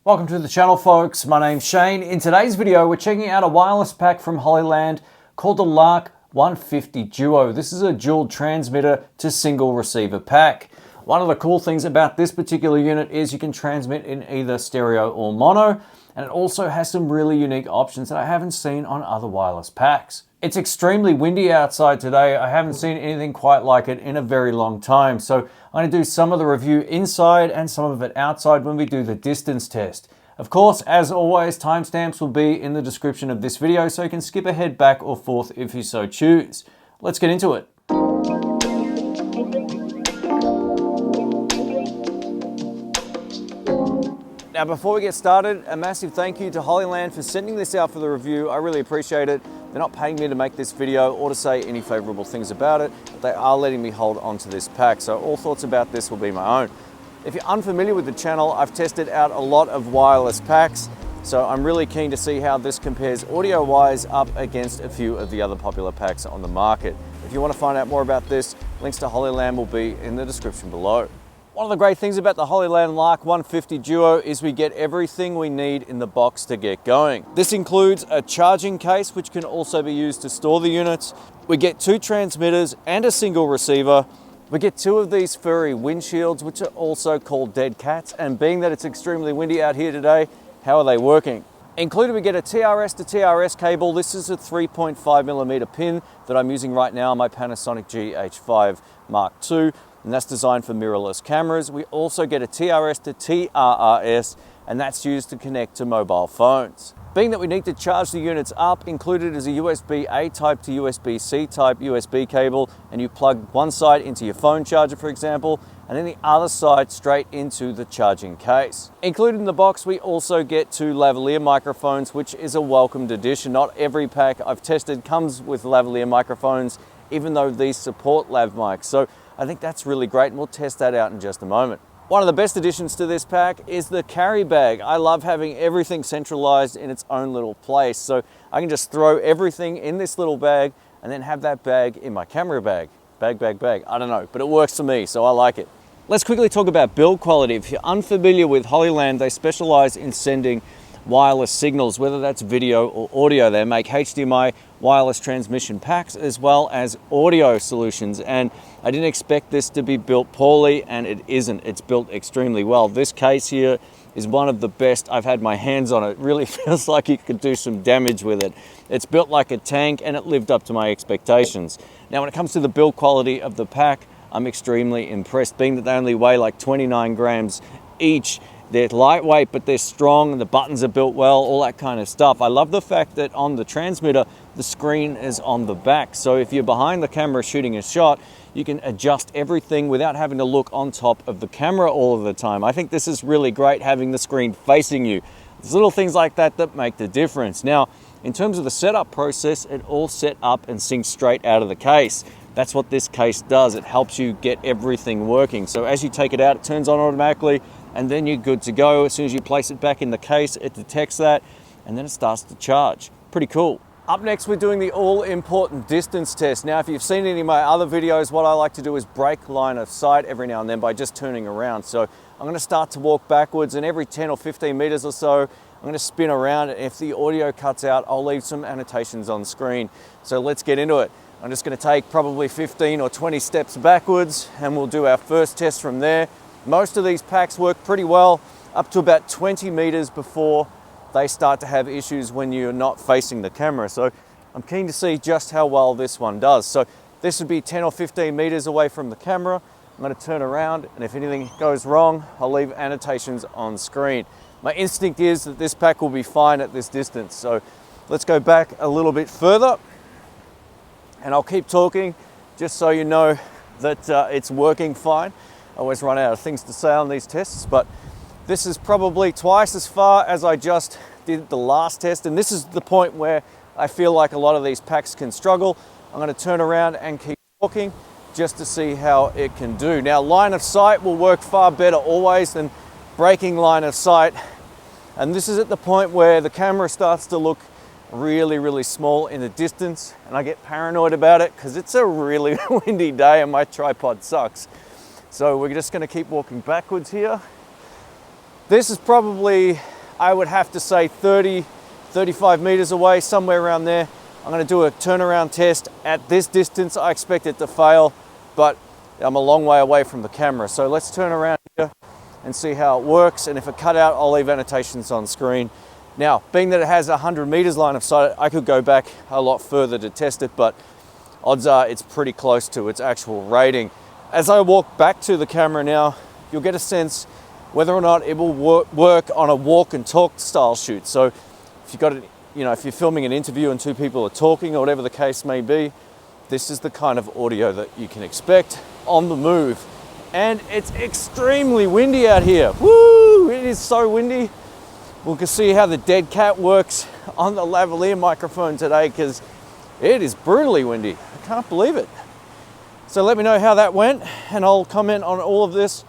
Welcome to the channel, folks. My name's Shane. In today's video, we're checking out a wireless pack from Hollyland called the Lark 150 Duo. This is a dual transmitter to single receiver pack. One of the cool things about this particular unit is you can transmit in either stereo or mono, and it also has some really unique options that I haven't seen on other wireless packs. It's extremely windy outside today. I haven't seen anything quite like it in a very long time. So I'm going to do some of the review inside and some of it outside when we do the distance test. Of course, as always, timestamps will be in the description of this video, so you can skip ahead, back or forth if you so choose. Let's get into it. Now, before we get started, a massive thank you to Hollyland for sending this out for the review. I really appreciate it. They're not paying me to make this video or to say any favorable things about it, but they are letting me hold on to this pack, so all thoughts about this will be my own. If you're unfamiliar with the channel, I've tested out a lot of wireless packs, so I'm really keen to see how this compares audio-wise up against a few of the other popular packs on the market. If you want to find out more about this, links to Hollyland will be in the description below. One of the great things about the Hollyland Lark 150 Duo is we get everything we need in the box to get going. This includes a charging case, which can also be used to store the units. We get 2 transmitters and a single receiver. We get 2 of these furry windshields, which are also called dead cats. And being that it's extremely windy out here today, how are they working? Included, we get a TRS to TRS cable. This is a 3.5mm pin that I'm using right now on my Panasonic GH5 II. And that's designed for mirrorless cameras. We also get a TRS to TRRS, and that's used to connect to mobile phones. Being that we need to charge the units up, included is a USB-A type to USB-C type USB cable, and you plug one side into your phone charger, for example, and then the other side straight into the charging case. Included in the box, we also get 2 lavalier microphones, which is a welcomed addition. Not every pack I've tested comes with lavalier microphones, even though these support lav mics. So I think that's really great, and we'll test that out in just a moment. One of the best additions to this pack is the carry bag. I love having everything centralized in its own little place, so I can just throw everything in this little bag and then have that bag in my camera bag. Bag. I don't know, but it works for me, so I like it. Let's quickly talk about build quality. If you're unfamiliar with Hollyland, they specialize in sending wireless signals, whether that's video or audio. They make HDMI wireless transmission packs as well as audio solutions, and I didn't expect this to be built poorly, and it isn't. It's built extremely well. This case here is one of the best I've had my hands on. It really feels like you could do some damage with it. It's built like a tank, and it lived up to my expectations. Now, when it comes to the build quality of the pack, I'm extremely impressed, being that they only weigh like 29 grams each. They're lightweight, but they're strong. The buttons are built well, all that kind of stuff. I love the fact that on the transmitter, the screen is on the back. So if you're behind the camera shooting a shot, you can adjust everything without having to look on top of the camera all of the time. I think this is really great, having the screen facing you. There's little things like that that make the difference. Now, in terms of the setup process, it all set up and syncs straight out of the case. That's what this case does. It helps you get everything working. So as you take it out, it turns on automatically, and then you're good to go. As soon as you place it back in the case, it detects that, and then it starts to charge. Pretty cool. Up next, we're doing the all-important distance test. Now, if you've seen any of my other videos, what I like to do is break line of sight every now and then by just turning around. So I'm going to start to walk backwards, and every 10 or 15 meters or so, I'm going to spin around. If the audio cuts out, I'll leave some annotations on screen. So let's get into it. I'm just going to take probably 15 or 20 steps backwards, and we'll do our first test from there. Most of these packs work pretty well up to about 20 meters before they start to have issues when you're not facing the camera. So I'm keen to see just how well this one does. So this would be 10 or 15 meters away from the camera. I'm going to turn around, and if anything goes wrong, I'll leave annotations on screen. My instinct is that this pack will be fine at this distance. So let's go back a little bit further, and I'll keep talking just so you know that it's working fine. I always run out of things to say on these tests, but this is probably twice as far as I just did the last test, and this is the point where I feel like a lot of these packs can struggle. I'm going to turn around and keep talking just to see how it can do. Now, line of sight will work far better always than breaking line of sight, and this is at the point where the camera starts to look really small in the distance, and I get paranoid about it because it's a really windy day and my tripod sucks. So we're just going to keep walking backwards here. This is probably, I would have to say 30, 35 meters away, somewhere around there. I'm gonna do a turnaround test. At this distance, I expect it to fail, but I'm a long way away from the camera. So let's turn around here and see how it works. And if it cut out, I'll leave annotations on screen. Now, being that it has 100 meters line of sight, I could go back a lot further to test it, but odds are it's pretty close to its actual rating. As I walk back to the camera now, you'll get a sense whether or not it will work on a walk and talk style shoot. So if you've got it, if you're filming an interview and two people are talking or whatever the case may be, this is the kind of audio that you can expect on the move. And it's extremely windy out here. Woo! It is so windy. We can see how the dead cat works on the lavalier microphone today because it is brutally windy. I can't believe it. So let me know how that went, and I'll comment on all of this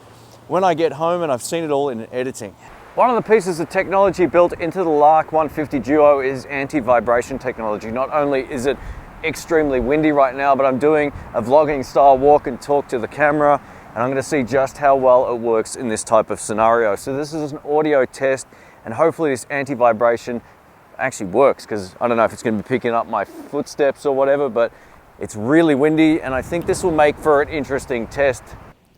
when I get home and I've seen it all in editing. One of the pieces of technology built into the Lark 150 Duo is anti-vibration technology. Not only is it extremely windy right now, but I'm doing a vlogging style walk and talk to the camera, and I'm going to see just how well it works in this type of scenario. So this is an audio test, and hopefully this anti-vibration actually works, because I don't know if it's going to be picking up my footsteps or whatever, but it's really windy, and I think this will make for an interesting test.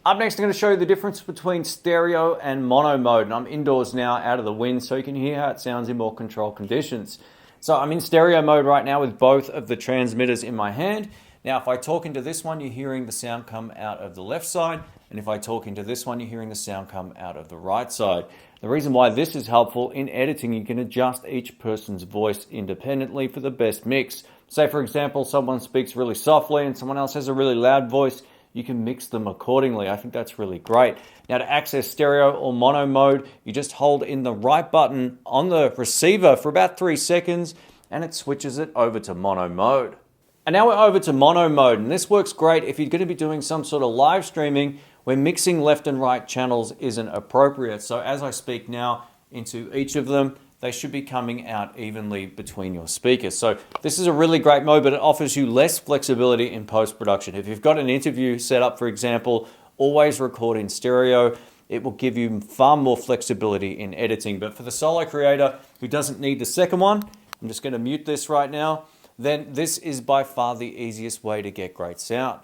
Up next, I'm going to show you the difference between stereo and mono mode, and I'm indoors now out of the wind, so you can hear how it sounds in more controlled conditions. So I'm in stereo mode right now with both of the transmitters in my hand. Now, if I talk into this one, you're hearing the sound come out of the left side, and if I talk into this one, you're hearing the sound come out of the right side. The reason why this is helpful in editing, you can adjust each person's voice independently for the best mix. Say, for example, someone speaks really softly and someone else has a really loud voice, you can mix them accordingly. I think that's really great. Now, to access stereo or mono mode, you just hold in the right button on the receiver for about 3 seconds and it switches it over to mono mode. And now we're over to mono mode, and this works great if you're going to be doing some sort of live streaming where mixing left and right channels isn't appropriate. So as I speak now into each of them, they should be coming out evenly between your speakers. So this is a really great mode, but it offers you less flexibility in post-production. If you've got an interview set up, for example, always record in stereo. It will give you far more flexibility in editing. But for the solo creator who doesn't need the second one, I'm just going to mute this right now, then this is by far the easiest way to get great sound.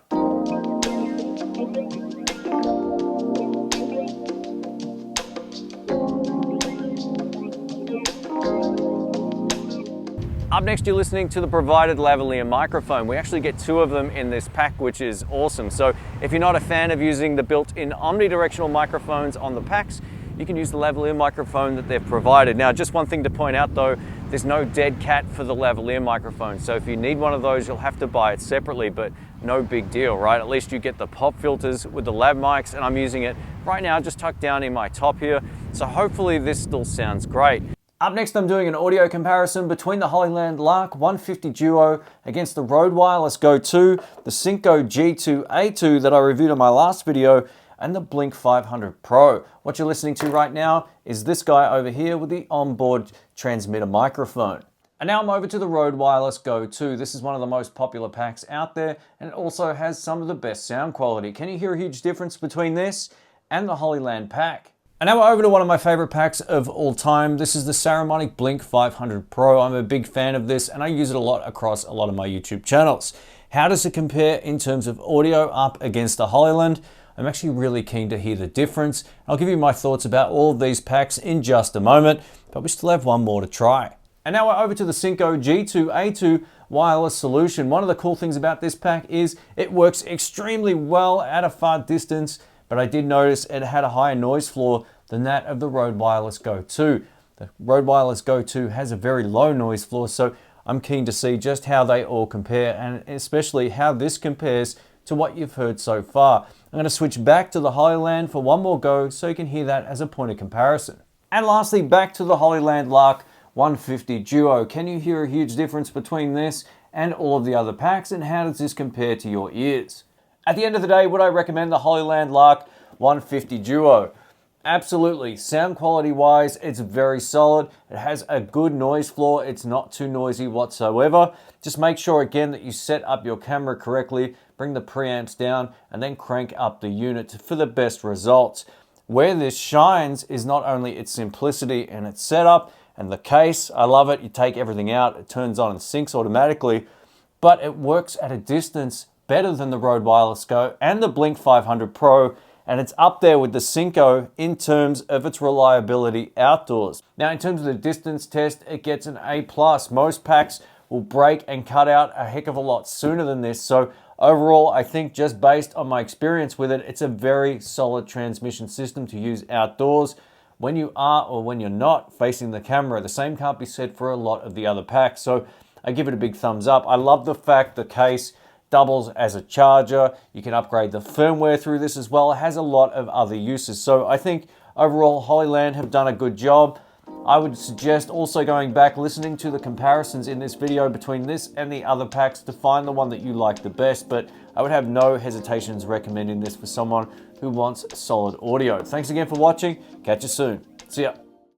Up next, you're listening to the provided lavalier microphone. We actually get 2 of them in this pack, which is awesome. So if you're not a fan of using the built-in omnidirectional microphones on the packs, you can use the lavalier microphone that they've provided. Now, just one thing to point out though, there's no dead cat for the lavalier microphone. So if you need one of those, you'll have to buy it separately, but no big deal, right? At least you get the pop filters with the lav mics, and I'm using it right now just tucked down in my top here. So hopefully this still sounds great. Up next, I'm doing an audio comparison between the Hollyland Lark 150 Duo against the Rode Wireless Go 2, the Synco A2 G2 that I reviewed on my last video, and the Blink 500 Pro. What you're listening to right now is this guy over here with the onboard transmitter microphone. And now I'm over to the Rode Wireless Go 2. This is one of the most popular packs out there, and it also has some of the best sound quality. Can you hear a huge difference between this and the Hollyland pack? And now we're over to one of my favorite packs of all time. This is the Saramonic Blink 500 Pro. I'm a big fan of this, and I use it a lot across a lot of my YouTube channels. How does it compare in terms of audio up against the Hollyland? I'm actually really keen to hear the difference. I'll give you my thoughts about all of these packs in just a moment, but we still have one more to try. And now we're over to the Synco A2 G2 wireless solution. One of the cool things about this pack is it works extremely well at a far distance, but I did notice it had a higher noise floor than that of the Rode Wireless Go 2. The Rode Wireless Go 2 has a very low noise floor, so I'm keen to see just how they all compare, and especially how this compares to what you've heard so far. I'm going to switch back to the Hollyland for one more go so you can hear that as a point of comparison. And lastly, back to the Hollyland Lark 150 Duo. Can you hear a huge difference between this and all of the other packs, and how does this compare to your ears? At the end of the day, would I recommend the Hollyland Lark 150 Duo? Absolutely. Sound quality wise, it's very solid. It has a good noise floor. It's not too noisy whatsoever. Just make sure again that you set up your camera correctly, bring the preamps down, and then crank up the unit for the best results. Where this shines is not only its simplicity and its setup and the case. I love it. You take everything out, it turns on and syncs automatically, but it works at a distance better than the Rode Wireless Go and the Blink 500 Pro, and it's up there with the Synco in terms of its reliability outdoors. Now, in terms of the distance test, it gets an A+. Most packs will break and cut out a heck of a lot sooner than this, so overall, I think just based on my experience with it, it's a very solid transmission system to use outdoors when you are or when you're not facing the camera. The same can't be said for a lot of the other packs, so I give it a big thumbs up. I love the fact the case doubles as a charger. You can upgrade the firmware through this as well. It has a lot of other uses, so I think overall Hollyland have done a good job. I would suggest also going back, listening to the comparisons in this video between this and the other packs to find the one that you like the best, but I would have no hesitations recommending this for someone who wants solid audio. Thanks again for watching. Catch you soon. See ya.